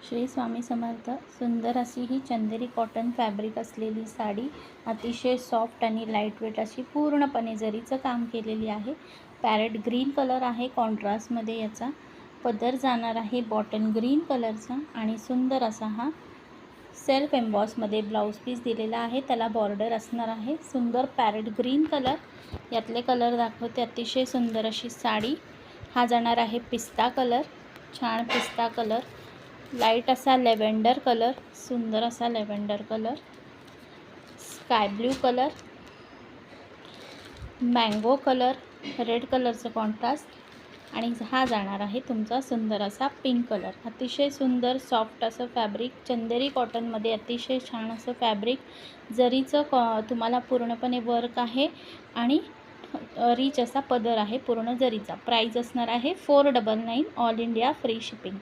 श्री स्वामी समर्थ. सुंदर अशी ही चंदेरी cotton fabric असलेली साडी, अतिशय सॉफ्ट आणि लाईटवेट अशी पूर्णपणे जरीचं काम केलेली आहे. पॅरेट ग्रीन कलर आहे कॉन्ट्रास्टमध्ये. याचा पदर जाणार आहे बॉटन ग्रीन कलरचा आणि सुंदर असा हा सेल्फ एम्बॉसमध्ये ब्लाऊज पीस दिलेला आहे. त्याला बॉर्डर असणार आहे. सुंदर पॅरेट ग्रीन कलर, यातले कलर दाखवते. अतिशय सुंदर अशी साडी. हा जाणार आहे पिस्ता कलर, छान पिस्ता कलर, लाईट असा लेव्हेंडर कलर, सुंदर असा lavender colour, sky blue colour, mango colour, red कलरचं कॉन्ट्रास्ट आणि हा जाणार आहे तुमचा सुंदर असा पिंक कलर. अतिशय सुंदर सॉफ्ट असं फॅब्रिक, चंदेरी कॉटनमध्ये अतिशय छान असं फॅब्रिक. जरीचं तुम्हाला पूर्णपणे वर्क आहे आणि रिच असा पदर आहे पूर्ण जरीचा. प्राईज असणार आहे 499, ऑल इंडिया फ्री शिपिंग.